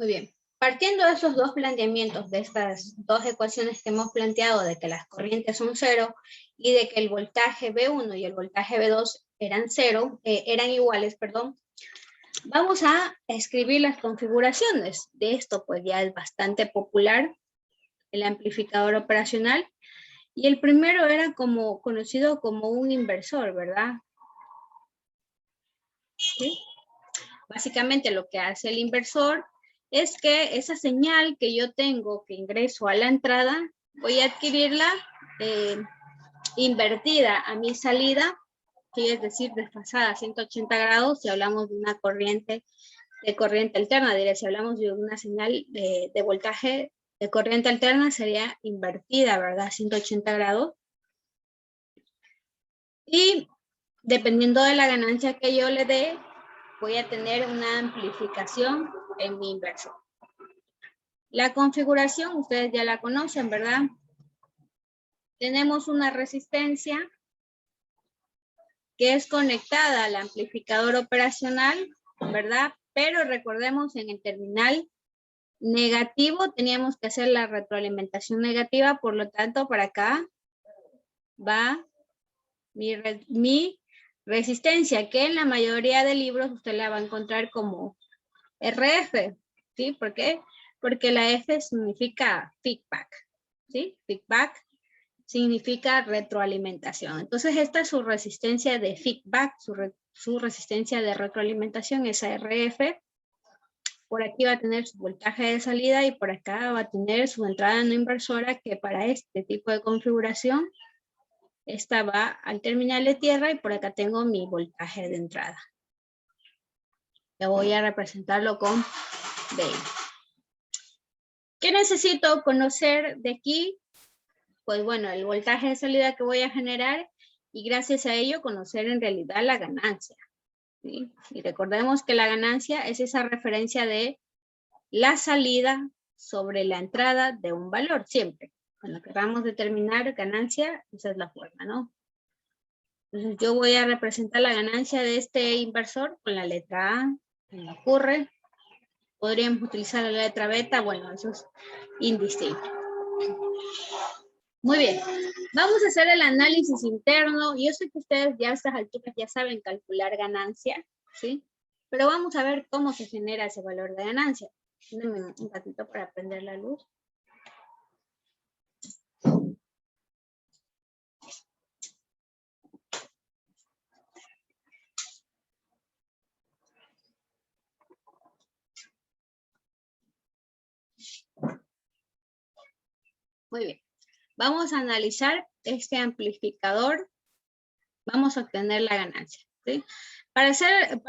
Muy bien. Partiendo de esos dos planteamientos, de estas dos ecuaciones que hemos planteado, de que las corrientes son cero y de que el voltaje V1 y el voltaje V2 eran iguales, perdón, vamos a escribir las configuraciones. De esto pues ya es bastante popular, el amplificador operacional. Y el primero era conocido como un inversor, ¿verdad? ¿Sí? Básicamente lo que hace el inversor es que esa señal que yo tengo que ingreso a la entrada, voy a adquirirla invertida a mi salida, que es decir, desfasada a 180 grados, si hablamos de una corriente alterna, diré, si hablamos de una señal de voltaje de corriente alterna, sería invertida, ¿verdad? 180 grados. Y dependiendo de la ganancia que yo le dé, voy a tener una amplificación en mi inversor. La configuración, ustedes ya la conocen, ¿verdad? Tenemos una resistencia que es conectada al amplificador operacional, ¿verdad? Pero recordemos, en el terminal negativo teníamos que hacer la retroalimentación negativa, por lo tanto, para acá va mi resistencia, que en la mayoría de libros usted la va a encontrar como RF, ¿sí? ¿Por qué? Porque la F significa feedback, ¿sí? Feedback significa retroalimentación. Entonces, esta es su resistencia de feedback, su resistencia de retroalimentación, esa RF. Por aquí va a tener su voltaje de salida y por acá va a tener su entrada no inversora, que para este tipo de configuración, esta va al terminal de tierra y por acá tengo mi voltaje de entrada. Ya voy a representarlo con B. ¿Qué necesito conocer de aquí? Pues bueno, el voltaje de salida que voy a generar y gracias a ello conocer en realidad la ganancia, ¿sí? Y recordemos que la ganancia es esa referencia de la salida sobre la entrada de un valor, siempre. Cuando queramos determinar ganancia, esa es la forma, ¿no? Entonces yo voy a representar la ganancia de este inversor con la letra A, que me ocurre. Podríamos utilizar la letra beta, bueno, eso es indistinto. Muy bien, vamos a hacer el análisis interno. Yo sé que ustedes ya a estas alturas ya saben calcular ganancia, ¿sí? Pero vamos a ver cómo se genera ese valor de ganancia. Denme un ratito para prender la luz. Muy bien, vamos a analizar este amplificador. Vamos a obtener la ganancia, ¿sí? Para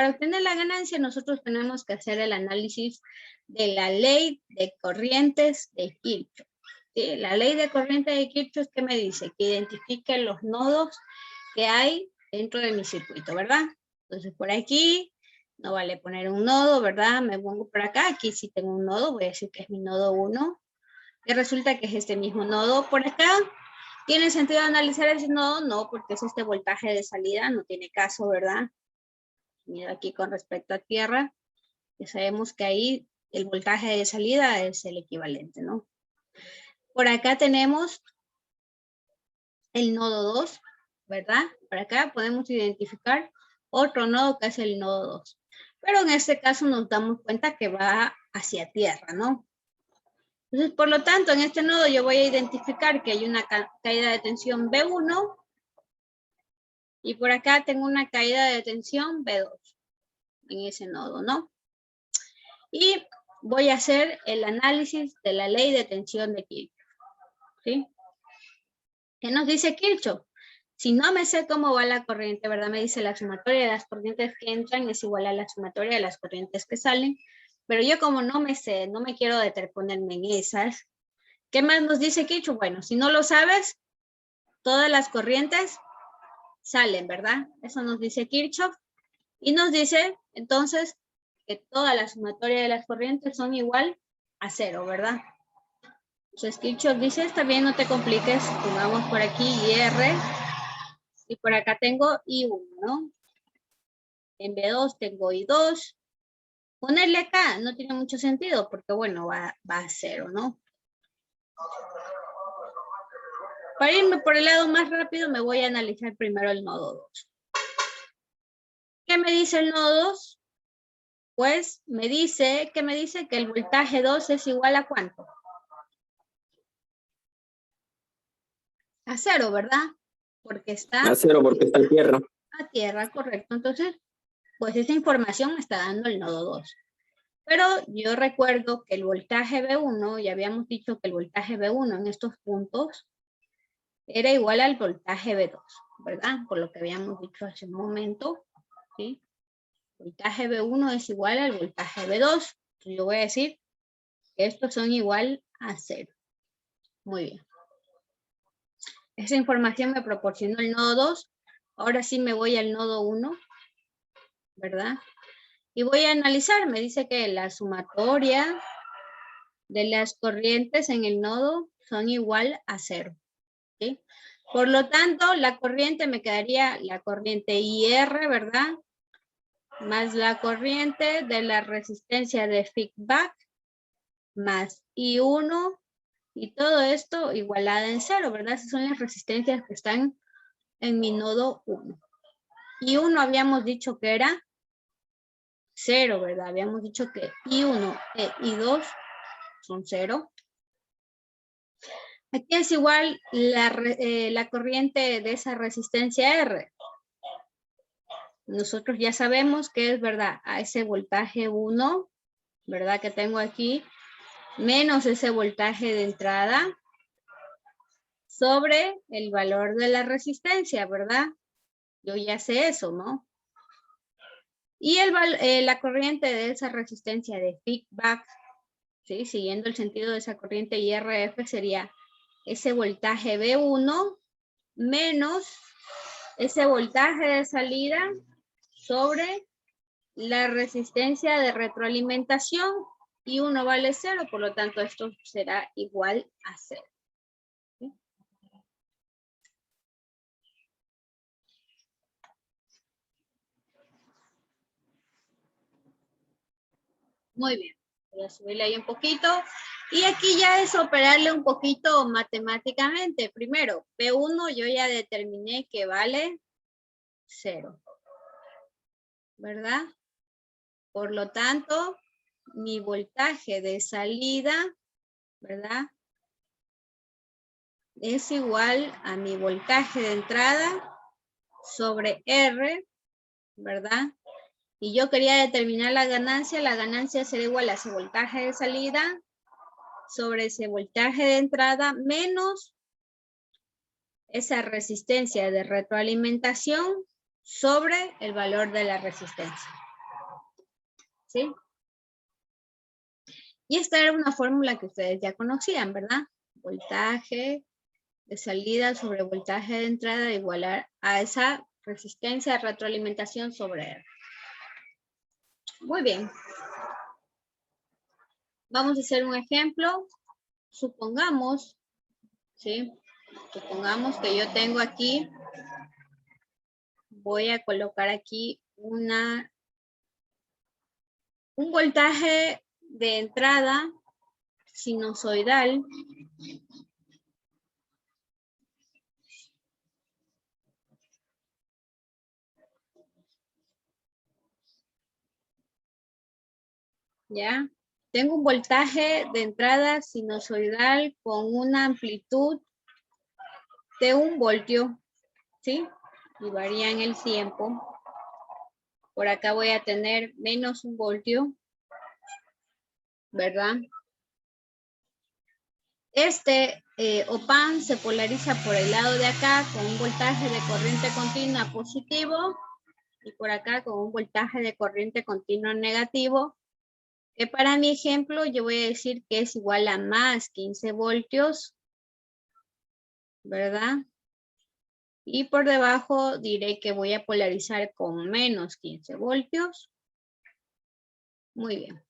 obtener la ganancia, nosotros tenemos que hacer el análisis de la ley de corrientes de Kirchhoff, ¿sí? La ley de corrientes de Kirchhoff, ¿qué me dice? Que identifique los nodos que hay dentro de mi circuito, ¿verdad? Entonces, por aquí no vale poner un nodo, ¿verdad? Me pongo por acá, aquí sí tengo un nodo, voy a decir que es mi nodo 1, que resulta que es este mismo nodo por acá. ¿Tiene sentido analizar ese nodo? No, porque es este voltaje de salida, no tiene caso, ¿verdad? Mira aquí con respecto a tierra, ya sabemos que ahí el voltaje de salida es el equivalente, ¿no? Por acá tenemos el nodo 2, ¿verdad? Por acá podemos identificar otro nodo que es el nodo 2. Pero en este caso nos damos cuenta que va hacia tierra, ¿no? Entonces, por lo tanto, en este nodo yo voy a identificar que hay una caída de tensión B1 y por acá tengo una caída de tensión B2 en ese nodo, ¿no? Y voy a hacer el análisis de la ley de tensión de Kirchhoff, ¿sí? ¿Qué nos dice Kirchhoff? Si no me sé cómo va la corriente, ¿verdad? Me dice la sumatoria de las corrientes que entran es igual a la sumatoria de las corrientes que salen, pero yo como no me sé, no me quiero deterponerme en esas. ¿Qué más nos dice Kirchhoff? Bueno, si no lo sabes, todas las corrientes salen, ¿verdad? Eso nos dice Kirchhoff. Y nos dice, entonces, que toda la sumatoria de las corrientes son igual a 0, ¿verdad? Entonces, Kirchhoff dice, está bien, no te compliques, pongamos por aquí IR, y por acá tengo I1, ¿no? En B2 tengo I2, Ponerle acá no tiene mucho sentido porque, bueno, va a 0, ¿no? Para irme por el lado más rápido, me voy a analizar primero el nodo 2. ¿Qué me dice el nodo 2? Pues me dice que el voltaje 2 es igual a ¿cuánto? A 0, ¿verdad? Porque está A 0 porque está en tierra. a tierra, correcto. Entonces, pues esa información me está dando el nodo 2. Pero yo recuerdo que el voltaje B1, ya habíamos dicho que el voltaje B1 en estos puntos era igual al voltaje B2, ¿verdad? Por lo que habíamos dicho hace un momento, ¿sí? Voltaje B1 es igual al voltaje B2. Entonces yo voy a decir que estos son igual a 0. Muy bien. Esa información me proporcionó el nodo 2. Ahora sí me voy al nodo 1, ¿verdad? Y voy a analizar. Me dice que la sumatoria de las corrientes en el nodo son igual a 0. ¿Sí? Por lo tanto, la corriente me quedaría la corriente IR, ¿verdad? Más la corriente de la resistencia de feedback, más I1, y todo esto igualada en 0, ¿verdad? Esas son las resistencias que están en mi nodo 1. I1 habíamos dicho que era 0, ¿verdad? Habíamos dicho que I1 e I2 son 0. Aquí es igual la corriente de esa resistencia R. Nosotros ya sabemos que es, ¿verdad? A ese voltaje 1, ¿verdad? Que tengo aquí, menos ese voltaje de entrada sobre el valor de la resistencia, ¿verdad? Yo ya sé eso, ¿no? Y la corriente de esa resistencia de feedback, ¿sí? Siguiendo el sentido de esa corriente IRF, sería ese voltaje B1 menos ese voltaje de salida sobre la resistencia de retroalimentación, y 1 vale 0, por lo tanto esto será igual a 0. ¿Sí? Muy bien, voy a subirle ahí un poquito. Y aquí ya es operarle un poquito matemáticamente. Primero, P1 yo ya determiné que vale 0, ¿verdad? Por lo tanto, mi voltaje de salida, ¿verdad? Es igual a mi voltaje de entrada sobre R, ¿verdad? Y yo quería determinar la ganancia será igual a ese voltaje de salida sobre ese voltaje de entrada menos esa resistencia de retroalimentación sobre el valor de la resistencia. ¿Sí? Y esta era una fórmula que ustedes ya conocían, ¿verdad? Voltaje de salida sobre voltaje de entrada igual a esa resistencia de retroalimentación sobre R. Muy bien. Vamos a hacer un ejemplo. Supongamos, ¿sí? Supongamos que yo tengo aquí, voy a colocar aquí un voltaje de entrada sinusoidal ¿ya? Tengo un voltaje de entrada sinusoidal con una amplitud de 1 voltio, ¿sí? Y varía en el tiempo. Por acá voy a tener menos 1 voltio, ¿verdad? Este OPAN se polariza por el lado de acá con un voltaje de corriente continua positivo y por acá con un voltaje de corriente continua negativo, que para mi ejemplo yo voy a decir que es igual a más 15 voltios, ¿verdad? Y por debajo diré que voy a polarizar con menos 15 voltios. Muy bien.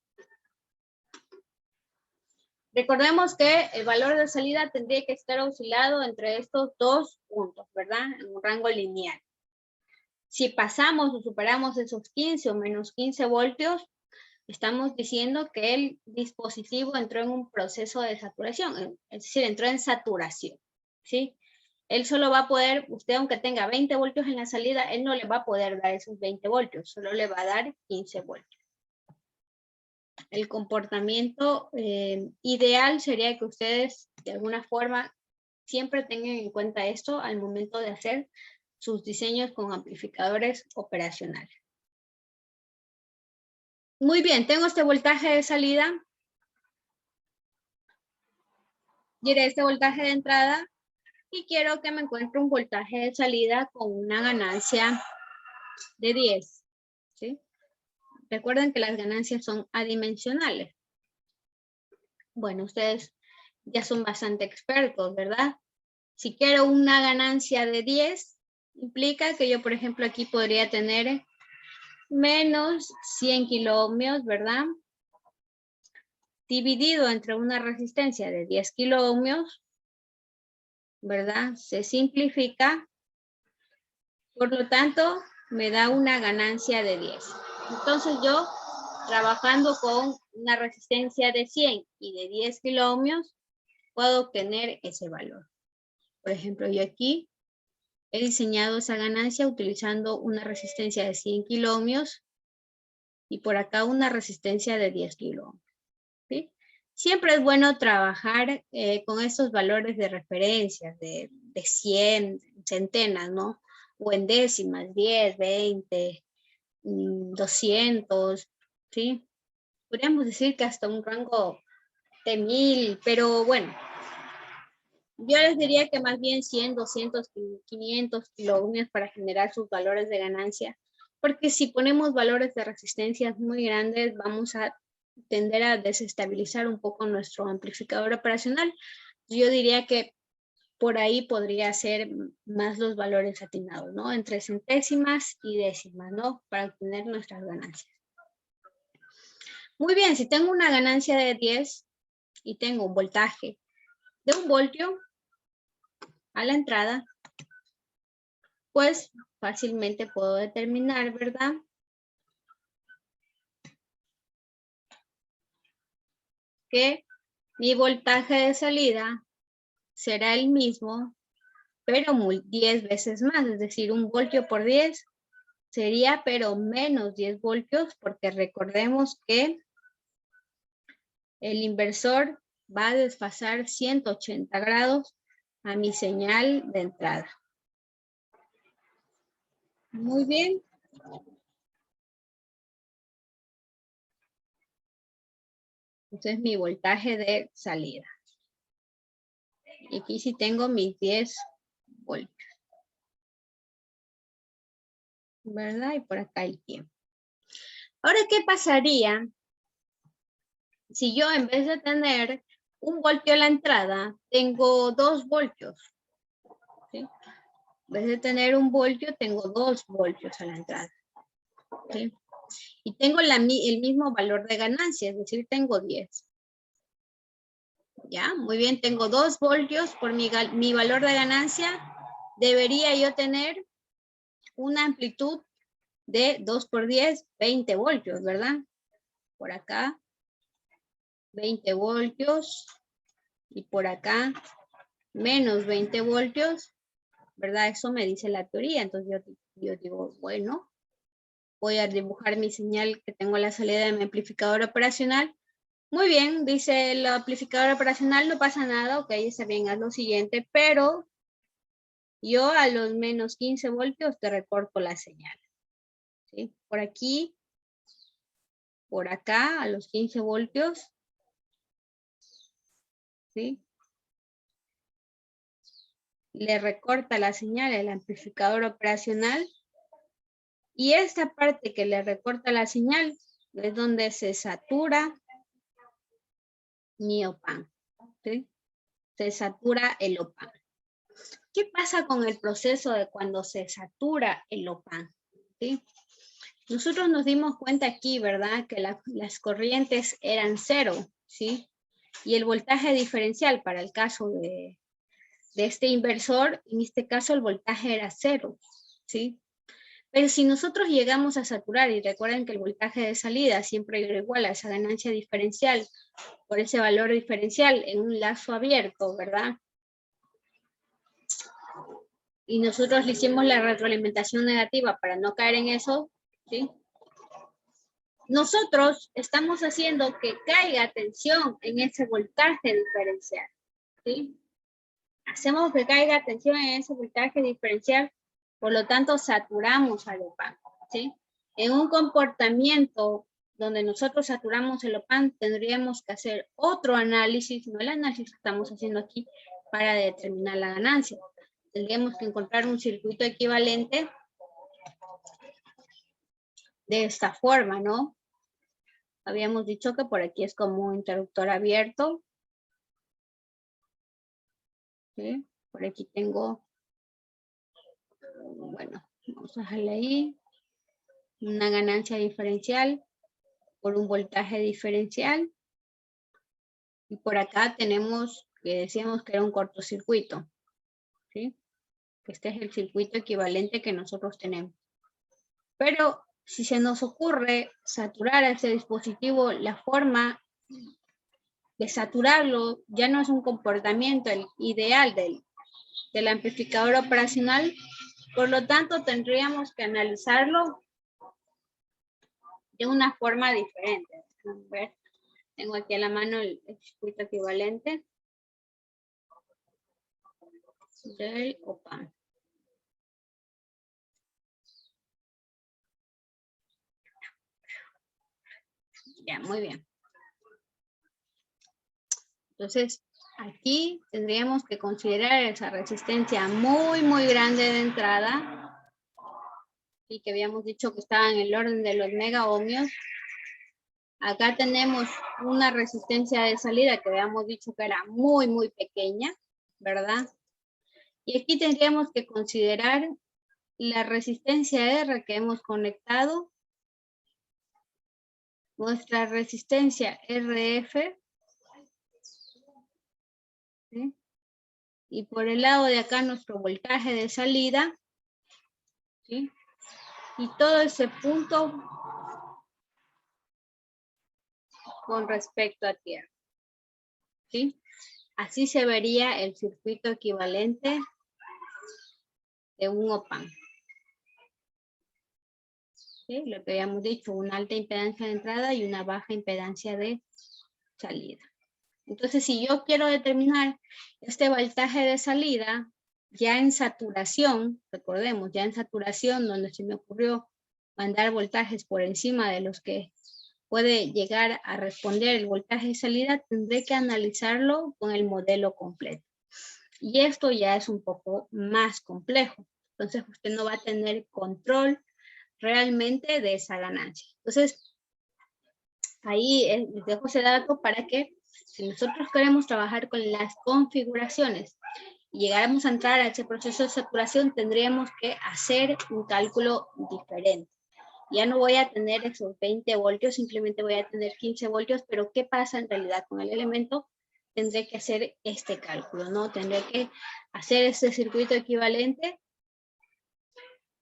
Recordemos que el valor de salida tendría que estar oscilado entre estos dos puntos, ¿verdad? En un rango lineal. Si pasamos o superamos esos 15 o menos 15 voltios, estamos diciendo que el dispositivo entró en un proceso de saturación, es decir, entró en saturación, ¿sí? Él solo va a poder, usted aunque tenga 20 voltios en la salida, él no le va a poder dar esos 20 voltios, solo le va a dar 15 voltios. El comportamiento ideal sería que ustedes de alguna forma siempre tengan en cuenta esto al momento de hacer sus diseños con amplificadores operacionales. Muy bien, tengo este voltaje de salida. Y este voltaje de entrada. Y quiero que me encuentre un voltaje de salida con una ganancia de 10. ¿Sí? Recuerden que las ganancias son adimensionales. Bueno, ustedes ya son bastante expertos, ¿verdad? Si quiero una ganancia de 10, implica que yo, por ejemplo, aquí podría tener menos 100 kiloohmios, ¿verdad? Dividido entre una resistencia de 10 kiloohmios, ¿verdad? Se simplifica. Por lo tanto, me da una ganancia de 10. Entonces yo, trabajando con una resistencia de 100 y de 10 kiloohmios, puedo obtener ese valor. Por ejemplo, yo aquí he diseñado esa ganancia utilizando una resistencia de 100 kiloohmios y por acá una resistencia de 10 kiloohmios. ¿Sí? Siempre es bueno trabajar con estos valores de referencia de 100, centenas, ¿no? O en décimas, 10, 20, 200, ¿sí? Podríamos decir que hasta un rango de 1000, pero bueno, yo les diría que más bien 100, 200, 500 kiloohmios para generar sus valores de ganancia, porque si ponemos valores de resistencias muy grandes, vamos a tender a desestabilizar un poco nuestro amplificador operacional. Yo diría que por ahí podría ser más los valores atinados, ¿no? Entre centésimas y décimas, ¿no? Para obtener nuestras ganancias. Muy bien, si tengo una ganancia de 10 y tengo un voltaje de 1 voltio a la entrada, pues fácilmente puedo determinar, ¿verdad? Que mi voltaje de salida será el mismo, pero 10 veces más, es decir, 1 voltio por 10 sería, pero menos 10 voltios, porque recordemos que el inversor va a desfasar 180 grados a mi señal de entrada. Muy bien. Entonces mi voltaje de salida. Y aquí sí tengo mis 10 voltios. ¿Verdad? Y por acá el tiempo. Ahora, ¿qué pasaría si yo en vez de tener 1 voltio a la entrada, tengo 2 voltios? ¿Sí? En vez de tener 1 voltio, tengo 2 voltios a la entrada. ¿Sí? Y tengo el mismo valor de ganancia, es decir, tengo 10. ¿Ya? Muy bien, tengo 2 voltios por mi valor de ganancia. Debería yo tener una amplitud de 2 por 10, 20 voltios, ¿verdad? Por acá, 20 voltios. Y por acá, menos 20 voltios, ¿verdad? Eso me dice la teoría. Entonces yo digo, bueno, voy a dibujar mi señal que tengo a la salida de mi amplificador operacional. Muy bien, dice el amplificador operacional, no pasa nada, ok, está bien, haz lo siguiente, pero yo a los menos 15 voltios te recorto la señal. ¿Sí? Por aquí, por acá, a los 15 voltios. ¿Sí? Le recorta la señal el amplificador operacional. Y esta parte que le recorta la señal es donde se satura mi op-amp. ¿Sí? Se satura el op-amp. ¿Qué pasa con el proceso de cuando se satura el op-amp? ¿Sí? Nosotros nos dimos cuenta aquí, ¿verdad? Que las corrientes eran 0, ¿sí? Y el voltaje diferencial para el caso de este inversor, en este caso el voltaje era 0, ¿sí? Pero si nosotros llegamos a saturar, y recuerden que el voltaje de salida siempre era igual a esa ganancia diferencial por ese valor diferencial en un lazo abierto, ¿verdad? Y nosotros le hicimos la retroalimentación negativa para no caer en eso, ¿sí? Nosotros estamos haciendo que caiga tensión en ese voltaje diferencial, ¿sí? Hacemos que caiga tensión en ese voltaje diferencial, por lo tanto saturamos al OPAN, ¿sí? En un comportamiento donde nosotros saturamos el OPAN, tendríamos que hacer otro análisis, no el análisis que estamos haciendo aquí, para determinar la ganancia. Tendríamos que encontrar un circuito equivalente de esta forma, ¿no? Habíamos dicho que por aquí es como un interruptor abierto. ¿Sí? Por aquí tengo, bueno, vamos a dejarle ahí, una ganancia diferencial por un voltaje diferencial. Y por acá tenemos, que decíamos que era un cortocircuito, ¿sí? Este es el circuito equivalente que nosotros tenemos. Pero si se nos ocurre saturar a este dispositivo, la forma de saturarlo ya no es un comportamiento el ideal del amplificador operacional, por lo tanto tendríamos que analizarlo de una forma diferente. A ver, tengo aquí a la mano el circuito equivalente del OPAN. Ya, muy bien. Entonces, aquí tendríamos que considerar esa resistencia muy, muy grande de entrada y que habíamos dicho que estaba en el orden de los megaohmios. Acá tenemos una resistencia de salida que habíamos dicho que era muy, muy pequeña, ¿verdad? Y aquí tendríamos que considerar la resistencia R que hemos conectado, nuestra resistencia RF, ¿sí? Y por el lado de acá nuestro voltaje de salida, ¿sí? Y todo ese punto con respecto a tierra, ¿sí? Así se vería el circuito equivalente de un OPAN. ¿Sí? Lo que habíamos dicho, una alta impedancia de entrada y una baja impedancia de salida. Entonces, si yo quiero determinar este voltaje de salida, ya en saturación, recordemos, ya en saturación, donde se me ocurrió mandar voltajes por encima de los que puede llegar a responder el voltaje de salida, tendré que analizarlo con el modelo completo. Y esto ya es un poco más complejo. Entonces, usted no va a tener control realmente de esa ganancia. Entonces, ahí les dejo ese dato para que si nosotros queremos trabajar con las configuraciones y llegáramos a entrar a ese proceso de saturación, tendríamos que hacer un cálculo diferente. Ya no voy a tener esos 20 voltios, simplemente voy a tener 15 voltios, pero ¿qué pasa en realidad con el elemento? Tendré que hacer este cálculo, ¿no? Tendré que hacer este circuito equivalente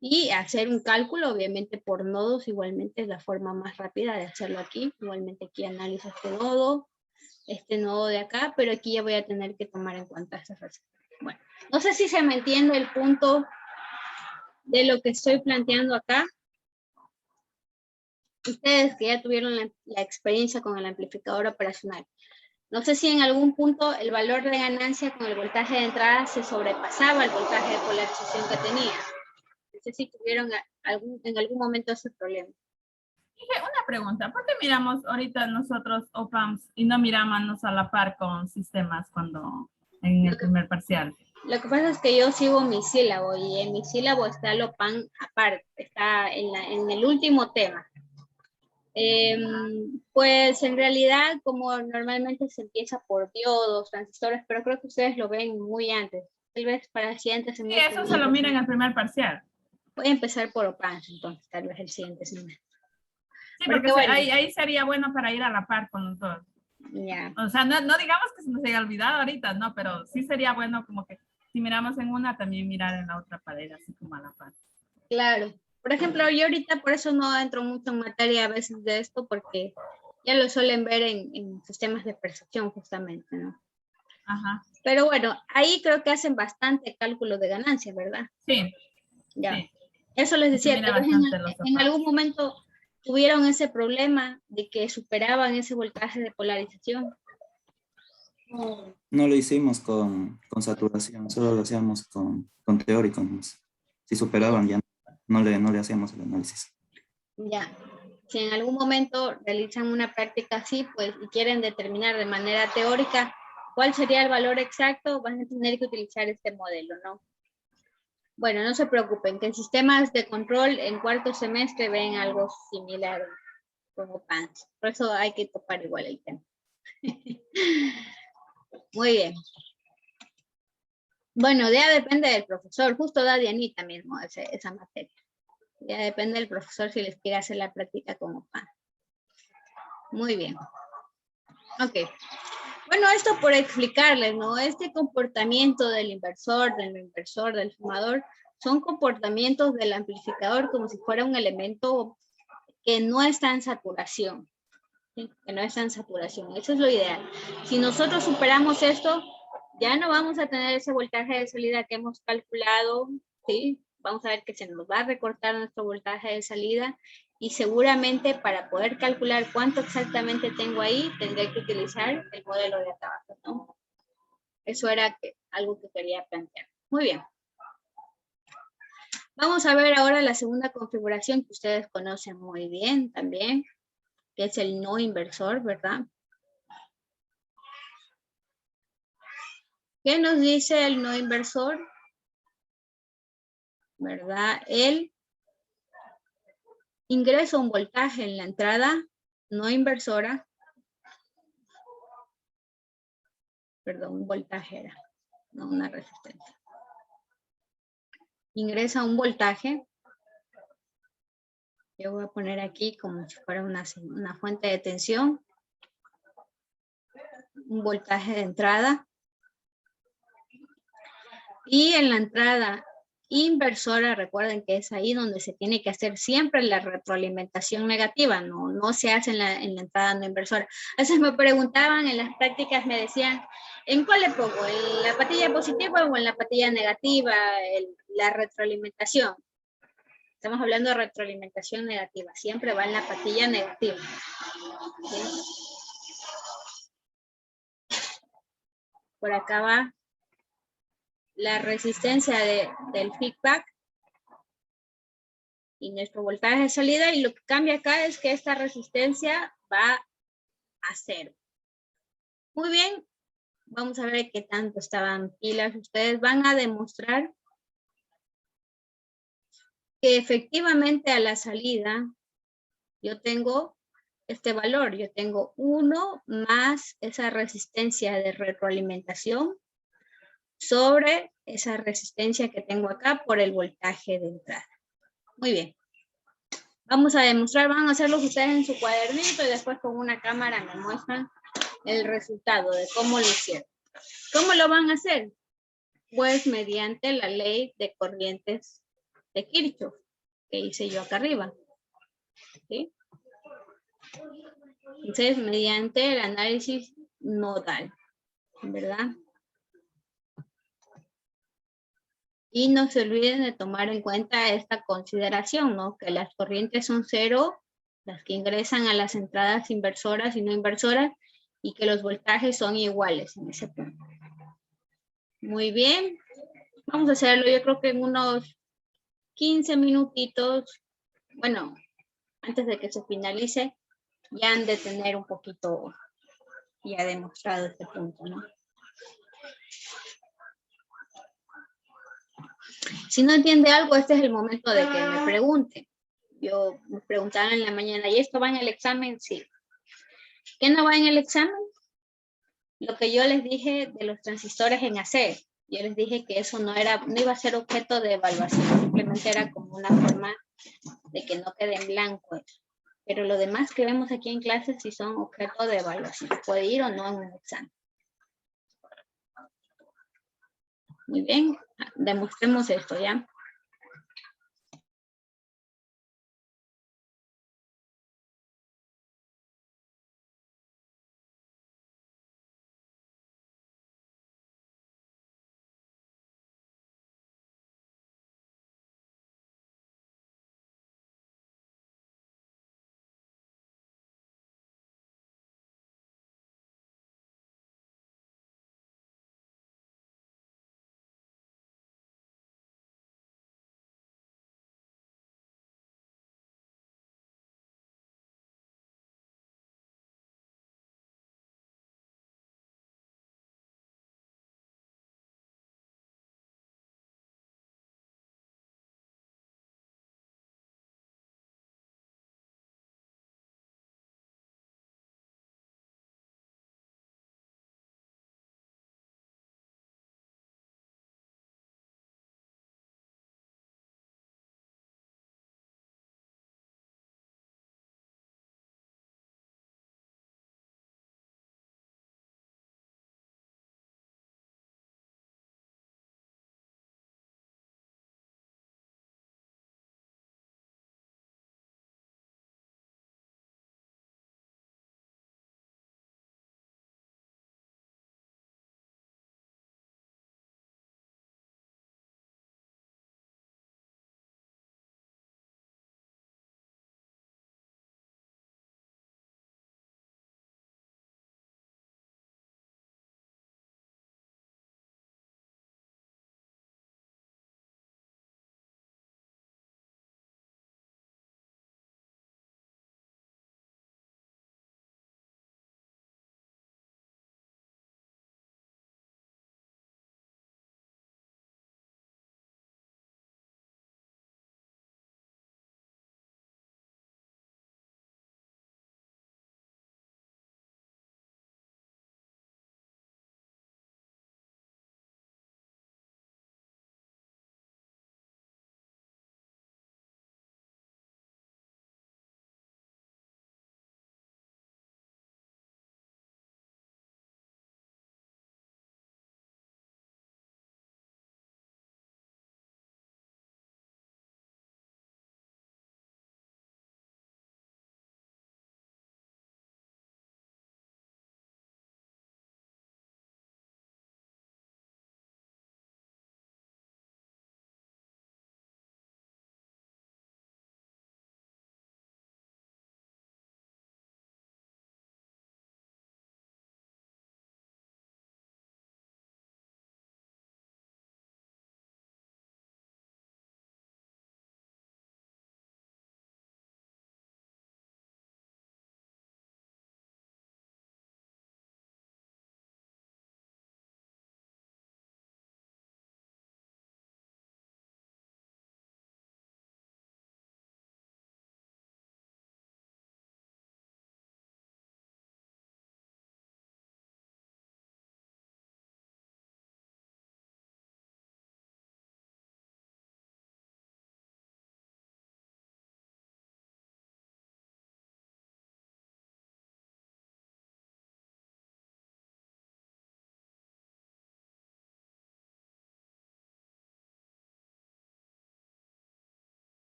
y hacer un cálculo, obviamente por nodos, igualmente es la forma más rápida de hacerlo aquí. Igualmente aquí analizo este nodo de acá, pero aquí ya voy a tener que tomar en cuenta esta frase. Bueno, no sé si se me entiende el punto de lo que estoy planteando acá. Ustedes que ya tuvieron la experiencia con el amplificador operacional. No sé si en algún punto el valor de ganancia con el voltaje de entrada se sobrepasaba el voltaje de polarización que tenía. No sé si tuvieron en algún momento ese problema. Dije, una pregunta, ¿por qué miramos ahorita nosotros OPAMs y no miramos a la par con sistemas cuando en el primer parcial? Lo que pasa es que yo sigo mi sílabo y en mi sílabo está el OPAM aparte, está en el último tema. Pues en realidad, como normalmente se empieza por diodos, transistores, pero creo que ustedes lo ven muy antes. Tal vez para el siguiente semestre. Sí, eso se lo mira en el primer parcial. Voy a empezar por OPAMs, entonces, tal vez el siguiente semestre. Sí, porque bueno, ahí sería bueno para ir a la par con los dos. Ya. O sea, no digamos que se nos haya olvidado ahorita, no, pero sí sería bueno como que si miramos en una, también mirar en la otra pared, así como a la par. Claro. Por ejemplo, yo ahorita por eso no entro mucho en materia a veces de esto, porque ya lo suelen ver en sistemas de percepción justamente, ¿no? Ajá. Pero bueno, ahí creo que hacen bastante cálculo de ganancias, ¿verdad? Sí, Ya. sí. Eso les Se decía, mira tal vez bastante los en OPAMs. algún momento tuvieron ese problema de que superaban ese voltaje de polarización. No lo hicimos con saturación, solo lo hacíamos con teóricos. Si superaban ya no le hacíamos el análisis. Ya. Si en algún momento realizan una práctica así, pues, y quieren determinar de manera teórica cuál sería el valor exacto, van a tener que utilizar este modelo, ¿no? Bueno, no se preocupen, que en sistemas de control en cuarto semestre ven algo similar como PANS. Por eso hay que topar igual el tema. Muy bien. Bueno, ya depende del profesor. Justo da Dianita mismo esa materia. Ya depende del profesor si les quiere hacer la práctica como PANS. Muy bien. Ok. Bueno, esto por explicarles, ¿no? Este comportamiento del inversor, del sumador, son comportamientos del amplificador como si fuera un elemento que no está en saturación. ¿Sí? Que no está en saturación. Eso es lo ideal. Si nosotros superamos esto, ya no vamos a tener ese voltaje de salida que hemos calculado, ¿sí? Vamos a ver que se nos va a recortar nuestro voltaje de salida y seguramente para poder calcular cuánto exactamente tengo ahí, tendré que utilizar el modelo de acá abajo, ¿no? Eso era algo que quería plantear. Muy bien. Vamos a ver ahora la segunda configuración que ustedes conocen muy bien también, que es el no inversor, ¿verdad? ¿Qué nos dice el no inversor? ¿Verdad? Él ingresa un voltaje en la entrada no inversora. Perdón, un voltaje era, no una resistencia. Ingresa un voltaje. Yo voy a poner aquí como si fuera una fuente de tensión. Un voltaje de entrada. Y en la entrada inversora, recuerden que es ahí donde se tiene que hacer siempre la retroalimentación negativa, no se hace en la entrada no inversora. A veces me preguntaban en las prácticas, me decían, ¿en cuál le pongo? ¿En la patilla positiva o en la patilla negativa? La retroalimentación. Estamos hablando de retroalimentación negativa, siempre va en la patilla negativa. ¿Sí? Por acá va la resistencia del feedback y nuestro voltaje de salida, y lo que cambia acá es que esta resistencia va a 0. Muy bien, vamos a ver qué tanto estaban pilas. Ustedes van a demostrar que efectivamente a la salida yo tengo este valor, yo tengo 1 más esa resistencia de retroalimentación sobre esa resistencia que tengo acá por el voltaje de entrada. Muy bien. Vamos a demostrar, van a hacerlo ustedes en su cuadernito y después con una cámara me muestran el resultado de cómo lo hicieron. ¿Cómo lo van a hacer? Pues mediante la ley de corrientes de Kirchhoff, que hice yo acá arriba. ¿Sí? Entonces, mediante el análisis nodal, ¿verdad? Y no se olviden de tomar en cuenta esta consideración, ¿no? Que las corrientes son 0, las que ingresan a las entradas inversoras y no inversoras, y que los voltajes son iguales en ese punto. Muy bien. Vamos a hacerlo, yo creo que en unos 15 minutitos, bueno, antes de que se finalice, ya han de tener un poquito ya demostrado este punto, ¿no? Si no entiende algo, este es el momento de que me pregunte. Yo me preguntaron en la mañana, ¿y esto va en el examen? Sí. ¿Qué no va en el examen? Lo que yo les dije de los transistores en AC. Yo les dije que eso no iba a ser objeto de evaluación, simplemente era como una forma de que no quede en blanco. Pero lo demás que vemos aquí en clase sí son objeto de evaluación. Puede ir o no en un examen. Muy bien, demostremos esto, ¿ya?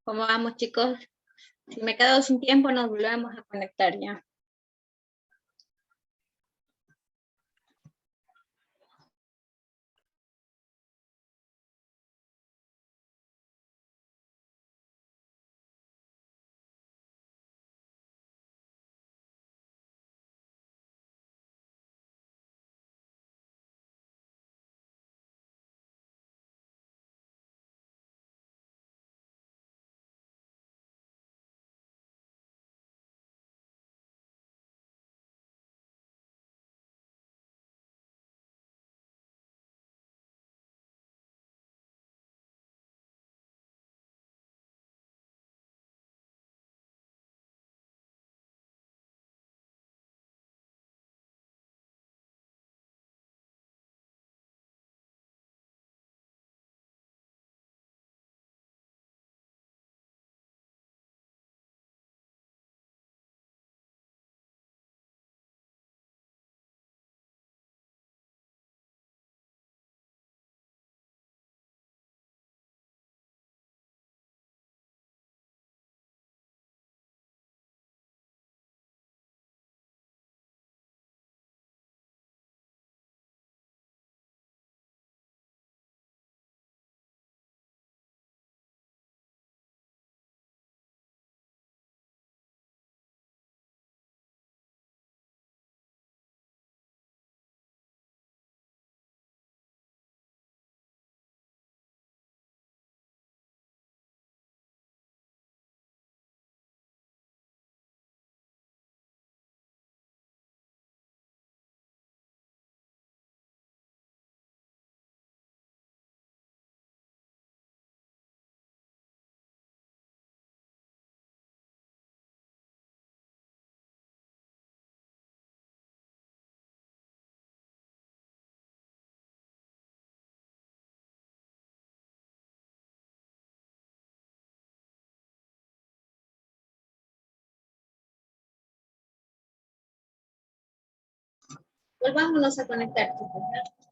¿Cómo vamos, chicos? Si me quedo sin tiempo, nos volvemos a conectar ya. Volvámonos a conectar, chicos.